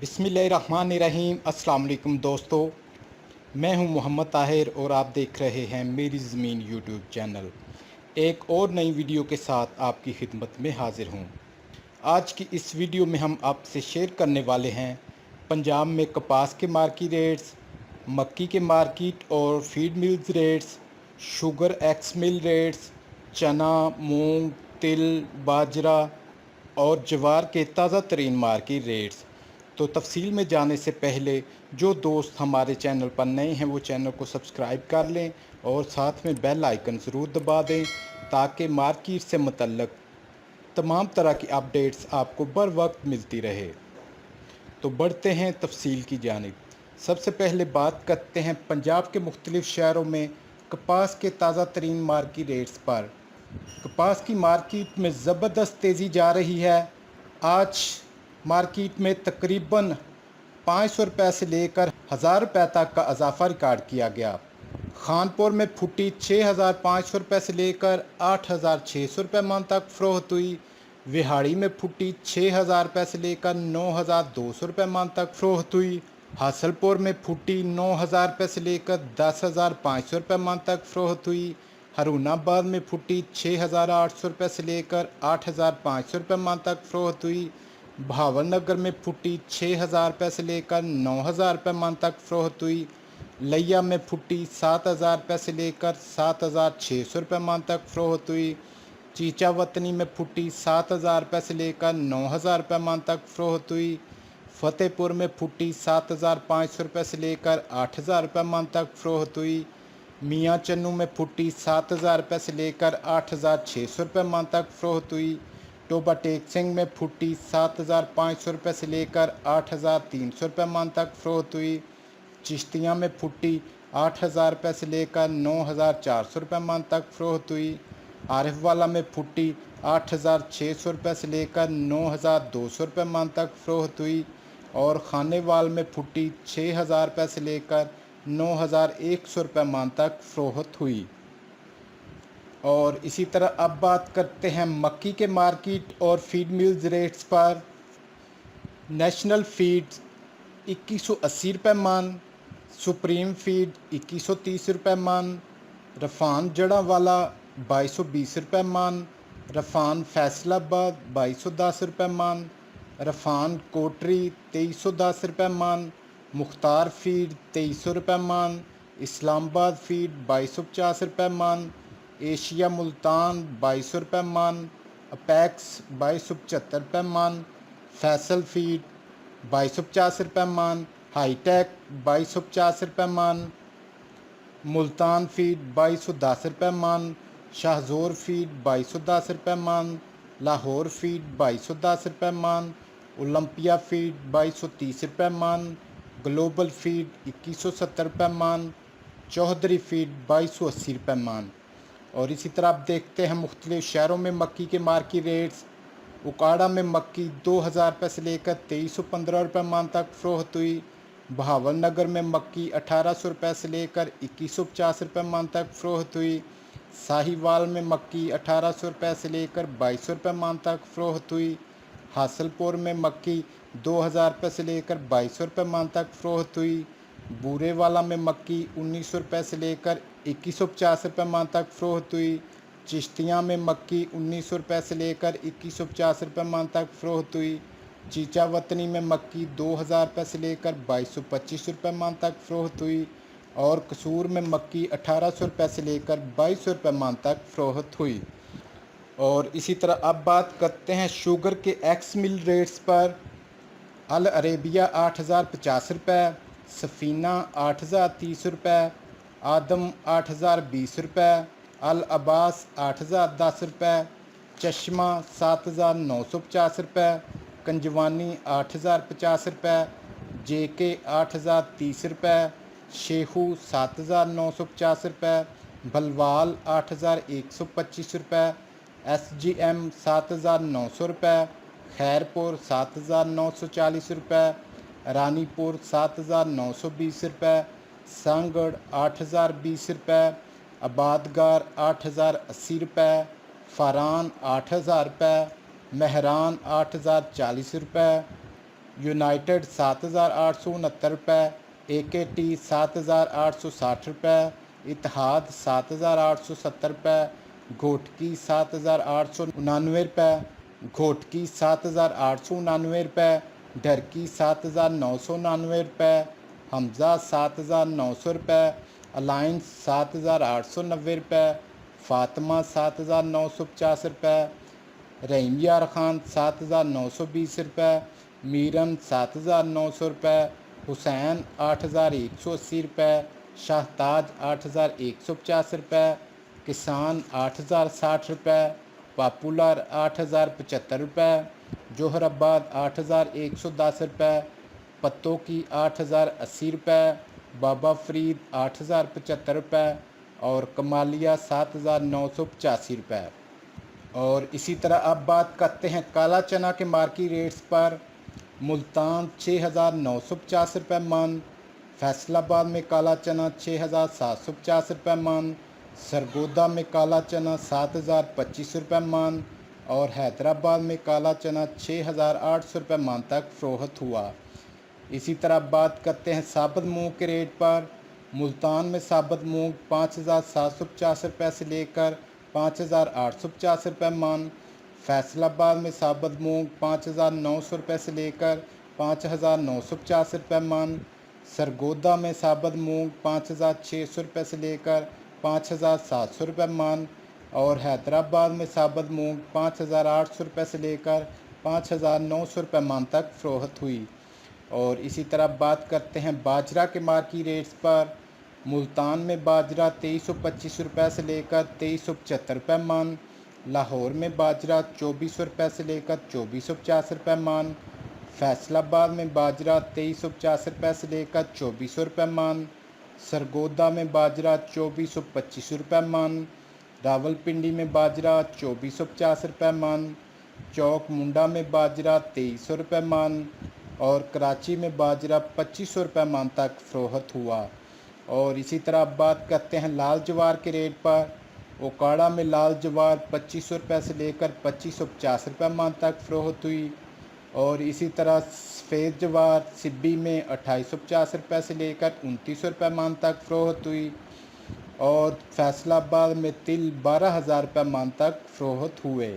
बिस्मिल्लाहिर्रहमानिर्रहीम। अस्सलाम वालेकुम दोस्तों, मैं हूं मोहम्मद ताहिर और आप देख रहे हैं मेरी ज़मीन यूट्यूब चैनल। एक और नई वीडियो के साथ आपकी खिदमत में हाज़िर हूं। आज की इस वीडियो में हम आपसे शेयर करने वाले हैं पंजाब में कपास के मार्केट रेट्स, मक्की के मार्केट और feed mills rates, sugar ex mill rates, चना, मूंग, तिल, बाजरा और ज्वार के ताज़ा तरीन मार्केट रेट्स। तो तफसील में जाने से पहले जो दोस्त हमारे चैनल पर नए हैं वो चैनल को सब्सक्राइब कर लें और साथ में बेल आइकन ज़रूर दबा दें ताकि मार्केट से मुतल्लक तमाम तरह की अपडेट्स आपको बर वक्त मिलती रहे। तो बढ़ते हैं तफसील की जानिब। सबसे पहले बात करते हैं पंजाब के मुख्तलिफ़ शहरों में कपास के ताज़ा तरीन मार्केट रेट्स पर। कपास की मार्केट में ज़बरदस्त तेज़ी जा रही है। आज मार्केट में तकरीबन 500 रुपये से लेकर 1000 रुपये तक का इजाफा रिकॉर्ड किया गया। खानपुर में फुटी 6500 रुपये से लेकर 8600 रुपये मन तक फ़रोख्त हुई। विहाड़ी में फुटी 6000 रुपये से लेकर 9200 रुपये मन तक फ़रोख्त हुई। हासलपुर में फुटी 9000 रुपये से लेकर 10500 रुपये मन तक फ़रोख्त हुई। हरुणाबाद में फुटी 6800 रुपये से लेकर 8500 रुपये मन तक फ़रोख्त हुई। भावलनगर में फुटी 6000 रुपये से लेकर 9000 रुपये मन तक फ़रोख्त हुई। लिया में फुटी 7000 रुपये से लेकर 7600 रुपये मन तक फ़रोख्त हुई। चीचा वतनी में फुटी 7000 रुपये से लेकर 9000 रुपये मन तक फ़रोख्त हुई। फतेहपुर में फुटी 7500 रुपये से लेकर 8000 रुपये मन तक फ़रोख्त हुई। मियाँ चन्नू में फुटी 7000 रुपये से लेकर 8600 रुपये मन तक फ़रोख्त हुई। टोबा टेक सिंह में फुटी 7500 रुपये से लेकर 8300 रुपये मन तक फ़रोख्त हुई। चिश्तियाँ में फुटी 8000 रुपये से लेकर 9400 रुपये मन तक फ़रोख्त हुई। आरिफवाला में फुटी 8600 रुपये से लेकर 9200 रुपये मन तक फ़रोख्त हुई और खानेवाल में फुटी 6000 रुपये से लेकर 9100 रुपये मन तक फ़रोख्त हुई। और इसी तरह अब बात करते हैं मक्की के मार्केट और फीड मिल्स रेट्स पर। नेशनल फीड्स 2180 रुपये मन, सुप्रीम फीड 2130 रुपये मन, रफ़ान जड़ा वाला 2220 रुपये मन, रफ़ान फैसलाबाद 2210 रुपये मन, रफ़ान कोटरी 2310 रुपये मन, मुख्तार फीड 2300 रुपये मन, इस्लामाबाद फीड 2250 रुपये मन, एशिया मुल्तान 2200 रुपये मन, अपैक्स 2275 रुपये मन, फैसल फीड 2250 रुपये मन, हाईटेक 2250 रुपये मन, मुल्तान फीड 2210 रुपये मन, शाहजोर फीड 2210 रुपये मन, लाहौर फीड 2210 रुपये मन, ओलंपिया फीड 2230 रुपये मन, ग्लोबल फीड 2170 रुपये मन, चौधरी फीड 2280 रुपये मन। और इसी तरह आप देखते हैं मुख्तलिफ़ शहरों में मक्की के मार्केट रेट्स। उकाड़ा में मक्की 2000 रुपये से लेकर 2315 रुपये मन तक फ़रोख्त हुई। बहावलनगर में मक्की 1800 रुपये से लेकर 2150 रुपये मन तक फ़रोख्त हुई। साहिवाल में मक्की 1800 रुपये से लेकर 2200 रुपये मन तक फ़रोख्त हुई। हासलपुर में मक्की 2000 रुपये से लेकर 2200 रुपये मन तक फ़रोख्त हुई। बूरेवाला में मक्की 1900 रुपये से लेकर 2150 रुपये मन तक फ़रोख्त हुई। चिश्तियाँ में मक्की 1900 रुपये से लेकर 2150 रुपये मन तक फ़रोख्त हुई। चीचा वतनी में मक्की 2000 रुपये से लेकर 2225 रुपये मन तक फ़रोख्त हुई और कसूर में मक्की 1800 रुपये से लेकर 2200 रुपये मन तक फ़रोख्त हुई। और इसी तरह अब बात करते हैं शुगर के एक्स मिल रेट्स पर। अल अरेबिया 8050 रुपये, सफ़ीना 8030 रुपये, आदम 8020 रुपये, अल अब्बास 8010 रुपये, चश्मा 7950 रुपये, कंजवानी 8050 रुपये, जेके 8030 रुपये, शेखू 7950 रुपये, भलवाल 8125 रुपये, SGM 7900 रुपये, खैरपुर 7940 रुपये, रानीपुर 7920 रुपये, सांगड़ 8020 रुपये, आबादगार 8080 रुपये, फ़ारान 8000 रुपये, महरान 8040 रुपये, यूनाइटेड 7,869 रुपये, AKT 7,860 रुपये, इतिहाद 7,870 रुपये, घोटकी 7,899 रुपये, घोटकी 7,899 रुपये, ढरकी 7,999 रुपये, हमजा 7,900 रुपये, अलायंस 7,890 रुपये, फातिमा 7,950 रुपये, रहीम यार खान 7,920 रुपये, मीरन 7,900 रुपये, हुसैन 8,180 रुपये, शाहताज 8,150 रुपये, किसान 8,060 रुपये, पॉपुलर 8,075 रुपये, जोहराबाद 8,110 रुपये, पत्तों की 8,080 रुपये, बाबा फरीद 8,075 रुपये और कमालिया 7,985 रुपये। और इसी तरह अब बात करते हैं काला चना के मार्केट रेट्स पर। मुल्तान 6,950 रुपये मन, फैसलाबाद में काला चना 6,750 रुपये मन, सरगोदा में काला चना 7,025 रुपये मन और हैदराबाद में काला चना 6,800 रुपये मन तक फ़रोख्त हुआ। इसी तरह बात करते हैं साबुत मूंग के रेट पर। मुल्तान में साबुत मूंग 5,750 रुपये से लेकर 5,850 रुपये मन, फैसलाबाद में साबुत मूंग 5,900 रुपये से लेकर 5,950 रुपये मन, सरगोदा में साबुत मूंग 5,600 रुपये से लेकर 5,700 रुपये मन और हैदराबाद में साबुत मूंग 5,800 रुपये से लेकर 5,900 रुपये मन तक फ़रोख्त हुई। और इसी तरह बात करते हैं बाजरा के मार्केट रेट्स पर। मुल्तान में बाजरा 2325 रुपये से लेकर 2375 रुपये मन, लाहौर में बाजरा 2400 रुपये से लेकर 2450 रुपये मन, फैसलाबाद में बाजरा 2350 रुपये से लेकर 2400 रुपये मन, सरगोदा में बाजरा 2425 रुपये मन, रावलपिंडी में बाजरा 2450 रुपये मन, चौक मुंडा में बाजरा 2300 रुपये मन और कराची में बाजरा 2500 रुपये मन तक फ़रोख्त हुआ। और इसी तरह अब बात करते हैं लाल जवार के रेट पर। ओकाड़ा में लाल जवार 2500 रुपये से लेकर 2550 रुपये मन तक फ़रोख्त हुई। और इसी तरह सफ़ेद जवार सिब्बी में 2850 रुपये से लेकर 2900 रुपये मन तक फ़रोख्त हुई और फैसलाबाद में तिल 12,000 रुपये मन तक फ़रोख्त हुए।